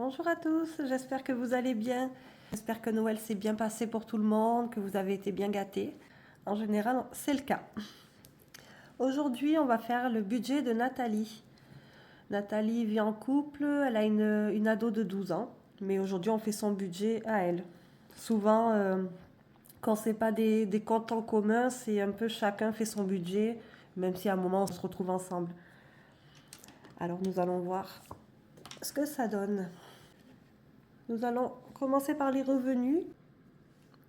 Bonjour à tous, j'espère que vous allez bien. J'espère que Noël s'est bien passé pour tout le monde, que vous avez été bien gâtés. En général, c'est le cas. Aujourd'hui, on va faire le budget de Nathalie. Nathalie vit en couple, elle a une ado de 12 ans, mais aujourd'hui, on fait son budget à elle. Souvent, quand c'est pas des comptes en commun, c'est un peu chacun fait son budget, même si à un moment, on se retrouve ensemble. Alors, nous allons voir ce que ça donne. Nous allons commencer par les revenus.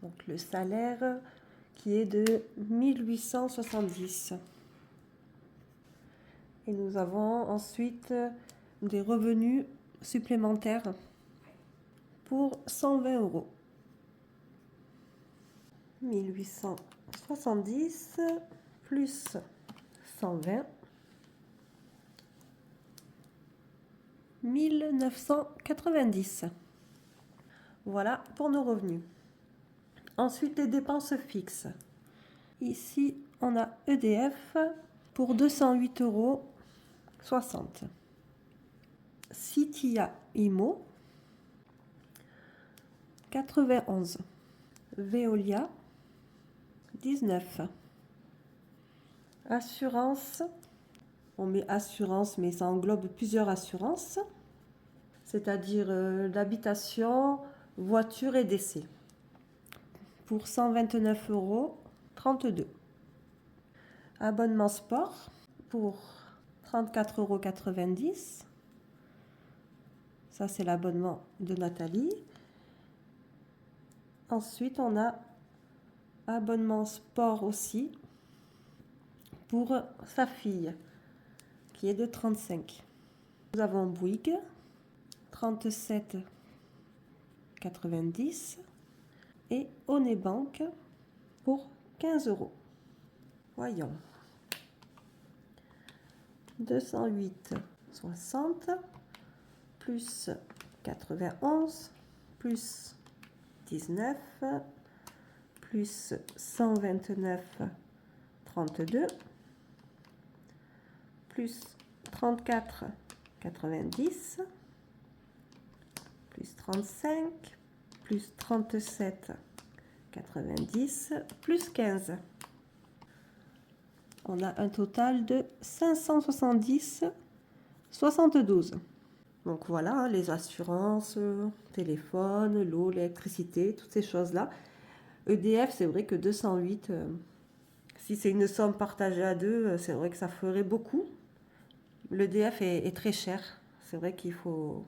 Donc le salaire qui est de 1870. Et nous avons ensuite des revenus supplémentaires pour 120 euros. 1870 plus 120. 1990. Voilà pour nos revenus. Ensuite, les dépenses fixes. Ici, on a EDF pour 208,60 euros. Citia Imo, 91. Veolia, 19. Assurance, on met assurance, mais ça englobe plusieurs assurances, c'est-à-dire l'habitation, voiture et décès, pour 129,32 euros. Abonnement sport pour 34,90 euros. Ça, c'est l'abonnement de Nathalie. Ensuite, on a abonnement sport aussi pour sa fille, qui est de 35. Nous avons Bouygues, 37,90 et Onebank pour 15 euros. Voyons. 208,60 plus 91 plus 19 plus 129,32 plus 34,90 plus 35 plus 37,90 plus 15. On a un total de 570,72. Donc voilà, les assurances, téléphone, l'eau, l'électricité, toutes ces choses-là. EDF, c'est vrai que 208, si c'est une somme partagée à deux, c'est vrai que ça ferait beaucoup. L'EDF est très cher. C'est vrai qu'il faut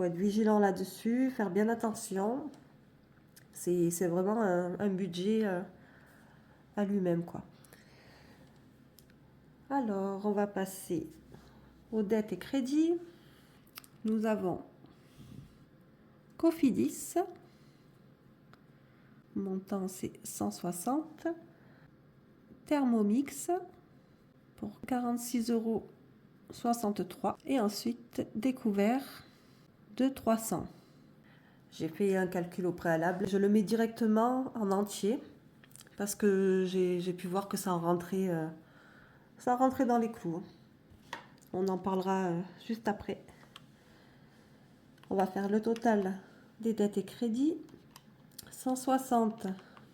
être vigilant là-dessus, faire bien attention. C'est vraiment un budget à lui-même, quoi. Alors, on va passer aux dettes et crédits. Nous avons Cofidis, montant c'est 160. Thermomix pour 46,63 euros. Et ensuite, Découvert de 300. J'ai fait un calcul au préalable. Je le mets directement en entier parce que j'ai pu voir que ça rentrait dans les clous. On en parlera juste après. On va faire le total des dettes et crédits. 160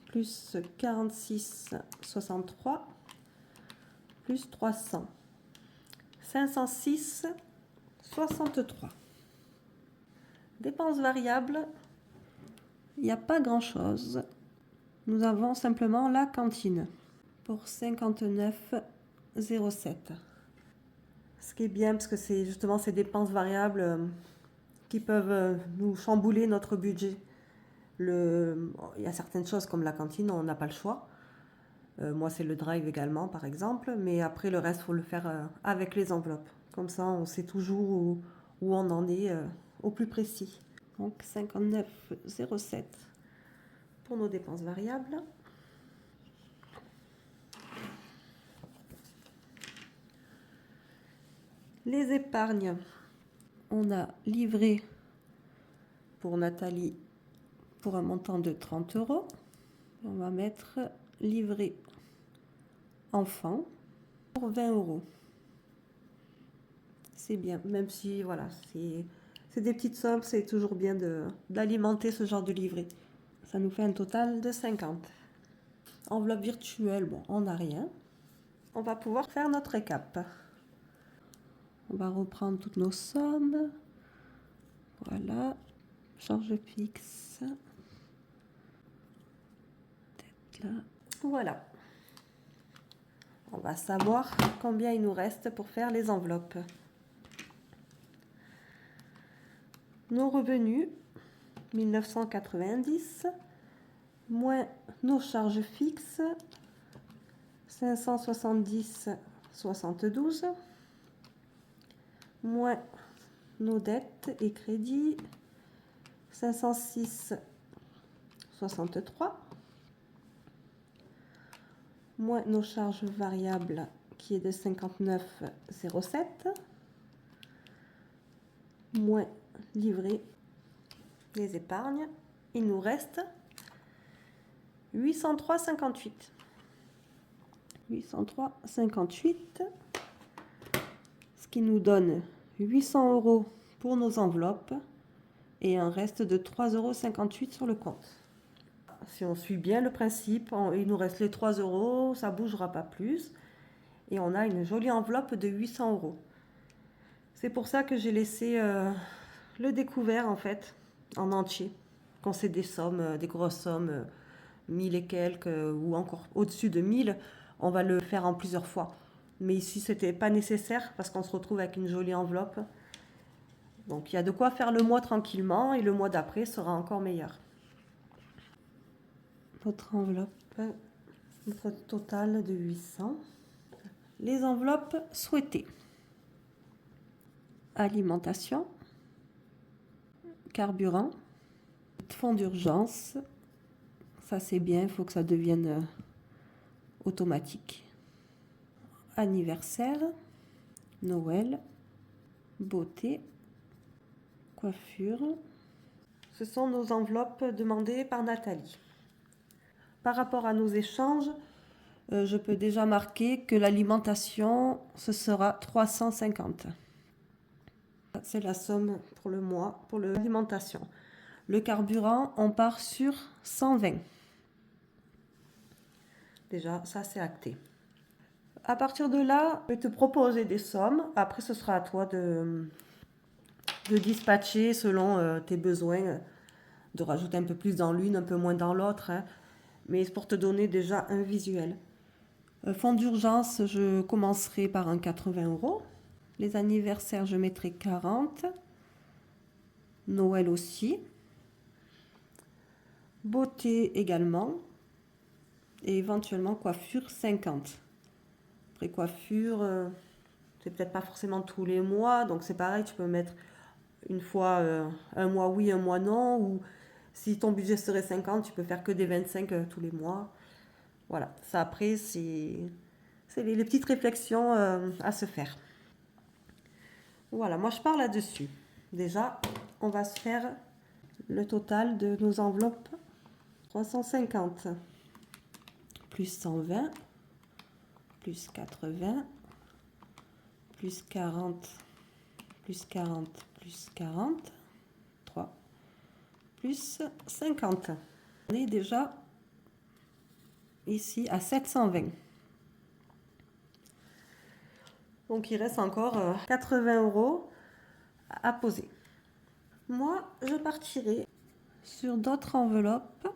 plus 46,63 plus 300. 506,63. Dépenses variables, il n'y a pas grand-chose. Nous avons simplement la cantine pour 59,07. Ce qui est bien parce que c'est justement ces dépenses variables qui peuvent nous chambouler notre budget. Il y a certaines choses comme la cantine, on n'a pas le choix. Moi, c'est le drive également, par exemple. Mais après, le reste, il faut le faire avec les enveloppes. Comme ça, on sait toujours où on en est au plus précis. Donc, 59,07 pour nos dépenses variables. Les épargnes. On a livré pour Nathalie pour un montant de 30 euros. On va mettre livret enfant pour 20 euros. C'est bien, même si voilà, C'est des petites sommes, c'est toujours bien d'alimenter ce genre de livret. Ça nous fait un total de 50. Enveloppe virtuelle, bon, on n'a rien. On va pouvoir faire notre récap. On va reprendre toutes nos sommes. Voilà. Charge fixe. Là. Voilà. On va savoir combien il nous reste pour faire les enveloppes. Nos revenus, 1990, moins nos charges fixes, 570,72, moins nos dettes et crédits, 506,63, moins nos charges variables qui est de 59,07, moins livret les épargnes, il nous reste 803,58. 803,58, ce qui nous donne 800 € pour nos enveloppes et un reste de 3,58 € sur le compte. Si on suit bien le principe, il nous reste les 3 €, ça ne bougera pas plus. Et on a une jolie enveloppe de 800 €. C'est pour ça que j'ai laissé le découvert en fait, en entier. Quand c'est des sommes, des grosses sommes, 1000 et quelques, ou encore au-dessus de 1000, on va le faire en plusieurs fois. Mais ici, c'était pas nécessaire parce qu'on se retrouve avec une jolie enveloppe. Donc il y a de quoi faire le mois tranquillement et le mois d'après sera encore meilleur. Votre enveloppe, notre total de 800. Les enveloppes souhaitées. Alimentation, carburant, fonds d'urgence. Ça c'est bien, il faut que ça devienne automatique. Anniversaire, Noël, beauté, coiffure. Ce sont nos enveloppes demandées par Nathalie. Par rapport à nos échanges, je peux déjà marquer que l'alimentation, ce sera 350. C'est la somme pour le mois, pour l'alimentation. Le carburant, on part sur 120. Déjà, ça c'est acté. À partir de là, je vais te proposer des sommes. Après, ce sera à toi de dispatcher selon tes besoins, de rajouter un peu plus dans l'une, un peu moins dans l'autre. Hein. Mais c'est pour te donner déjà un visuel. Fonds d'urgence, je commencerai par un 80 €. Les anniversaires, je mettrai 40. Noël aussi. Beauté également. Et éventuellement coiffure 50. Après coiffure, c'est peut-être pas forcément tous les mois. Donc c'est pareil, tu peux mettre une fois, un mois oui, un mois non. Ou si ton budget serait 50, tu peux faire que des 25 tous les mois. Voilà, ça après, c'est les petites réflexions à se faire. Voilà, moi je pars là-dessus. Déjà, on va se faire le total de nos enveloppes. 350 plus 120 plus 80 plus 40 plus 40 plus 40 3 plus 50. On est déjà ici à 720. Donc il reste encore 80 € à poser. Moi, je partirai sur d'autres enveloppes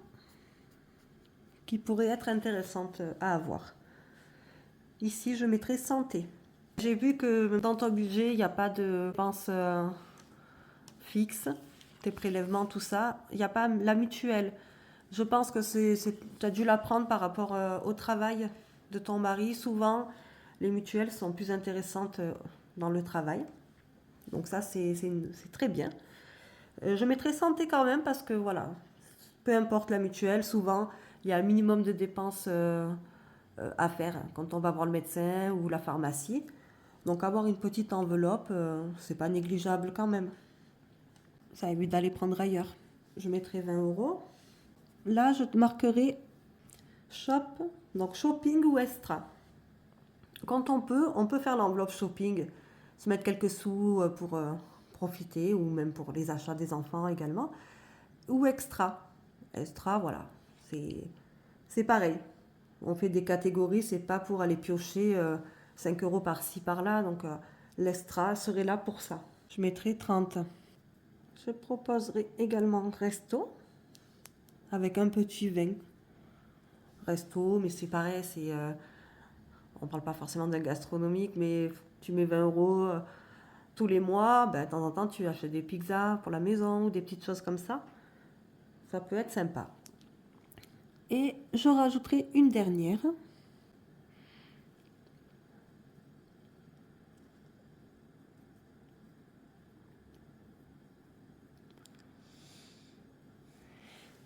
qui pourraient être intéressantes à avoir. Ici, je mettrai santé. J'ai vu que dans ton budget, il n'y a pas de dépenses fixes, tes prélèvements, tout ça. Il n'y a pas la mutuelle. Je pense que tu as dû la prendre par rapport au travail de ton mari. Souvent, les mutuelles sont plus intéressantes dans le travail. Donc ça, c'est très bien. Je mettrai santé quand même parce que voilà, peu importe la mutuelle, souvent, il y a un minimum de dépenses à faire quand on va voir le médecin ou la pharmacie. Donc avoir une petite enveloppe, c'est pas négligeable quand même. Ça évite d'aller prendre ailleurs. Je mettrai 20 €. Là, je marquerai shop, donc shopping ou extra. Quand on peut faire l'enveloppe shopping, se mettre quelques sous pour profiter, ou même pour les achats des enfants également. Ou extra. Extra, voilà, c'est pareil. On fait des catégories, c'est pas pour aller piocher 5 euros par-ci, par-là. Donc l'extra serait là pour ça. Je mettrai 30. Je proposerai également resto avec un petit vin. Resto, mais c'est pareil, on parle pas forcément d'un gastronomique, mais tu mets 20 euros tous les mois, ben, de temps en temps tu achètes des pizzas pour la maison ou des petites choses comme ça. Ça peut être sympa. Et je rajouterai une dernière.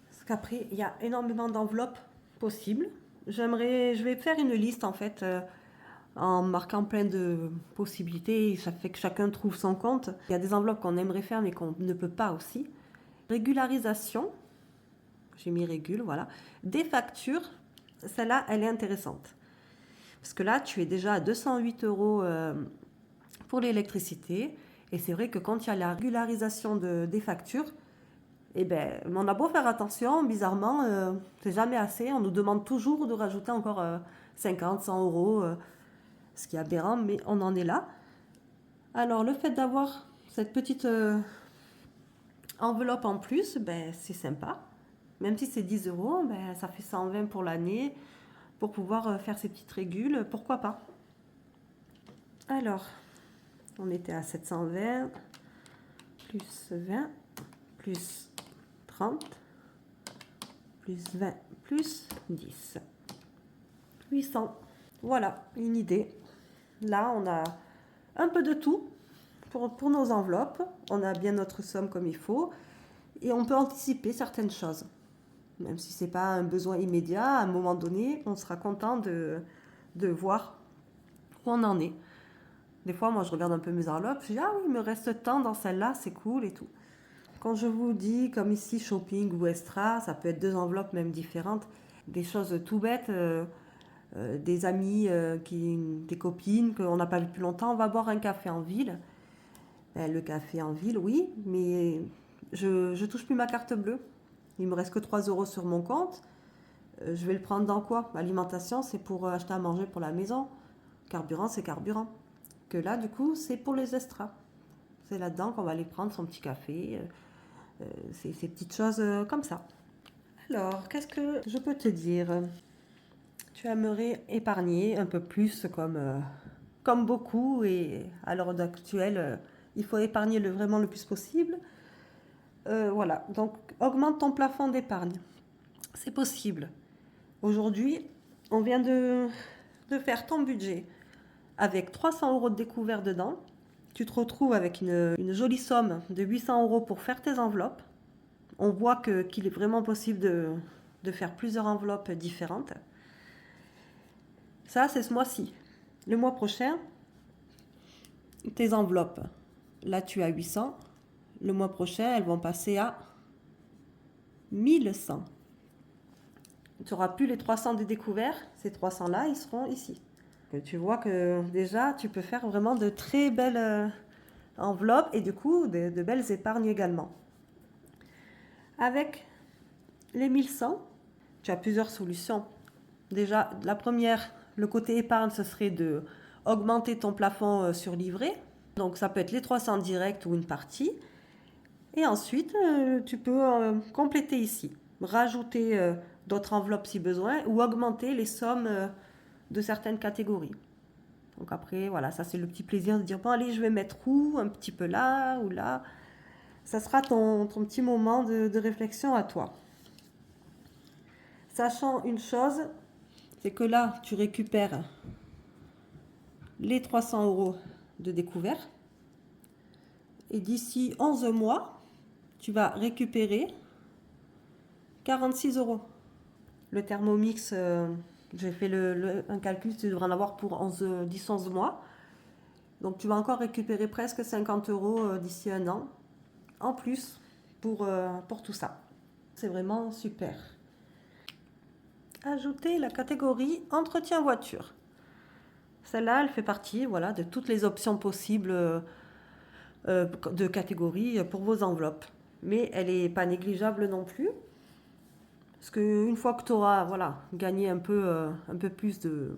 Parce qu'après, il y a énormément d'enveloppes possibles. Je vais faire une liste en fait, en marquant plein de possibilités. Ça fait que chacun trouve son compte. Il y a des enveloppes qu'on aimerait faire mais qu'on ne peut pas aussi. Régularisation. J'ai mis régule, voilà. Des factures. Celle-là, elle est intéressante. Parce que là, tu es déjà à 208 euros pour l'électricité. Et c'est vrai que quand il y a la régularisation des factures, eh ben, on a beau faire attention, bizarrement, c'est jamais assez. On nous demande toujours de rajouter encore 50, 100 euros, ce qui est aberrant, mais on en est là. Alors, le fait d'avoir cette petite enveloppe en plus, ben, c'est sympa. Même si c'est 10 euros, ben, ça fait 120 pour l'année. Pour pouvoir faire ces petites régules, pourquoi pas. Alors, on était à 720, plus 20, plus 30, plus 20, plus 10. 800. Voilà, une idée. Là, on a un peu de tout pour nos enveloppes. On a bien notre somme comme il faut. Et on peut anticiper certaines choses. Même si ce n'est pas un besoin immédiat, à un moment donné, on sera content de voir où on en est. Des fois, moi, je regarde un peu mes enveloppes, je dis, ah oui, il me reste tant dans celle-là, c'est cool et tout. Quand je vous dis, comme ici, shopping ou extra, ça peut être 2 enveloppes même différentes, des choses tout bêtes, des amis, des copines qu'on n'a pas vues depuis longtemps, on va boire un café en ville. Ben, le café en ville, oui, mais je touche plus ma carte bleue. Il me reste que 3 euros sur mon compte. Je vais le prendre dans quoi? L'alimentation, c'est pour acheter à manger pour la maison. Carburant, c'est carburant. Que là, du coup, c'est pour les extras. C'est là-dedans qu'on va aller prendre son petit café, ces petites choses comme ça. Alors, qu'est-ce que je peux te dire? Tu aimerais épargner un peu plus comme beaucoup, et à l'heure actuelle, il faut épargner vraiment le plus possible. Voilà, donc augmente ton plafond d'épargne. C'est possible. Aujourd'hui, on vient de faire ton budget avec 300 euros de découvert dedans. Tu te retrouves avec une jolie somme de 800 euros pour faire tes enveloppes. On voit qu'il est vraiment possible de faire plusieurs enveloppes différentes. Ça, c'est ce mois-ci. Le mois prochain, tes enveloppes, là tu as 800. Le mois prochain, elles vont passer à 1100. Tu n'auras plus les 300 de découvert. Ces 300-là, ils seront ici. Tu vois que déjà, tu peux faire vraiment de très belles enveloppes et du coup, de belles épargnes également. Avec les 1100, tu as plusieurs solutions. Déjà, la première, le côté épargne, ce serait de augmenter ton plafond sur livret. Donc, ça peut être les 300 directs ou une partie. Et ensuite, tu peux compléter ici, rajouter d'autres enveloppes si besoin ou augmenter les sommes de certaines catégories. Donc après, voilà, ça c'est le petit plaisir de dire, bon allez, je vais mettre où, un petit peu là ou là. Ça sera ton petit moment de réflexion à toi. Sachant une chose, c'est que là, tu récupères les 300 euros de découvert. Et d'ici 11 mois, tu vas récupérer 46 euros. Le Thermomix, j'ai fait un calcul, tu devrais en avoir pour 10-11 mois. Donc tu vas encore récupérer presque 50 euros d'ici un an, en plus pour tout ça. C'est vraiment super. Ajouter la catégorie entretien voiture. Celle-là, elle fait partie, voilà, de toutes les options possibles de catégorie pour vos enveloppes. Mais elle n'est pas négligeable non plus. Parce qu'une fois que tu auras voilà, gagné un peu plus de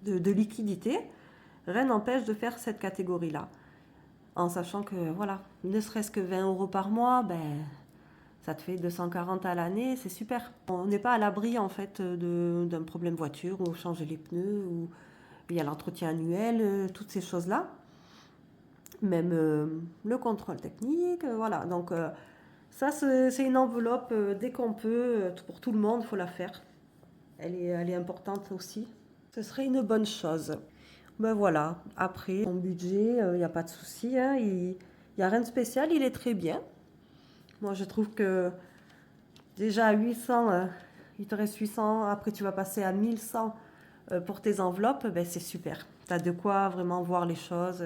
liquidité, rien n'empêche de faire cette catégorie-là. En sachant que, voilà, ne serait-ce que 20 euros par mois, ben, ça te fait 240 à l'année, c'est super. On n'est pas à l'abri, en fait, d'un problème voiture, ou changer les pneus, ou il y a l'entretien annuel, toutes ces choses-là. Même le contrôle technique, voilà. Donc, ça, c'est une enveloppe, dès qu'on peut, pour tout le monde, il faut la faire. Elle est importante aussi. Ce serait une bonne chose. Ben voilà, après, ton budget, il n'y a pas de souci, hein, il n'y a rien de spécial, il est très bien. Moi, je trouve que déjà à 800, il te reste 800, après tu vas passer à 1100 pour tes enveloppes, ben c'est super. Tu as de quoi vraiment voir les choses,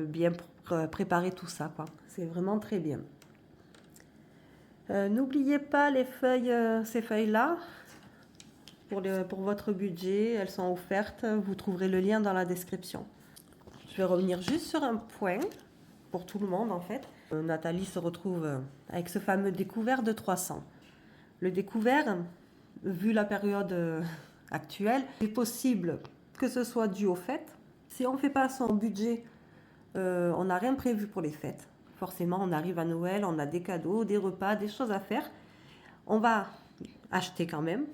bien pour préparer tout ça, quoi. C'est vraiment très bien. N'oubliez pas les feuilles, ces feuilles-là, pour votre budget, elles sont offertes. Vous trouverez le lien dans la description. Je vais revenir juste sur un point, pour tout le monde en fait. Nathalie se retrouve avec ce fameux découvert de 300. Le découvert, vu la période actuelle, il est possible que ce soit dû aux fêtes. Si on ne fait pas son budget, on n'a rien prévu pour les fêtes. Forcément, on arrive à Noël, on a des cadeaux, des repas, des choses à faire. On va acheter quand même,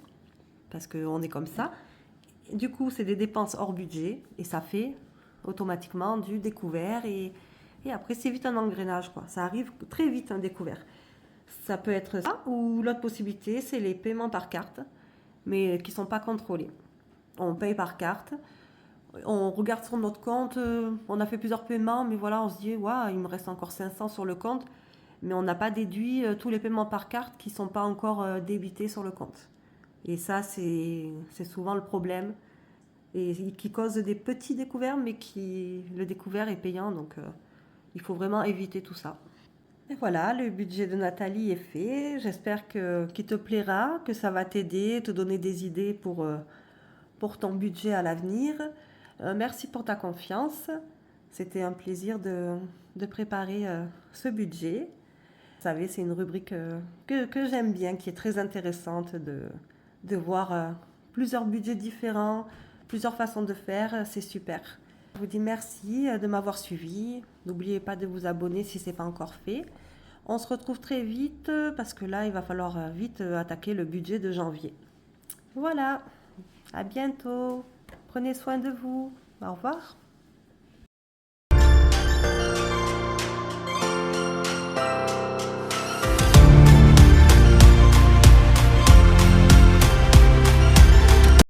parce qu'on est comme ça. Du coup, c'est des dépenses hors budget, et ça fait automatiquement du découvert, et après, c'est vite un engrenage, quoi. Ça arrive très vite, un découvert. Ça peut être ça, ou l'autre possibilité, c'est les paiements par carte, mais qui ne sont pas contrôlés. On paye par carte, on regarde sur notre compte, on a fait plusieurs paiements, mais voilà, on se dit, waouh, il me reste encore 500 sur le compte, mais on n'a pas déduit tous les paiements par carte qui ne sont pas encore débités sur le compte. Et ça, c'est souvent le problème, et qui cause des petits découverts, mais le découvert est payant, donc il faut vraiment éviter tout ça. Et voilà, le budget de Nathalie est fait. J'espère qu'il te plaira, que ça va t'aider, te donner des idées pour ton budget à l'avenir. Merci pour ta confiance. C'était un plaisir de préparer ce budget. Vous savez, c'est une rubrique que j'aime bien, qui est très intéressante de voir plusieurs budgets différents, plusieurs façons de faire. C'est super. Je vous dis merci de m'avoir suivi. N'oubliez pas de vous abonner si ce n'est pas encore fait. On se retrouve très vite parce que là, il va falloir vite attaquer le budget de janvier. Voilà, à bientôt. Prenez soin de vous. Au revoir.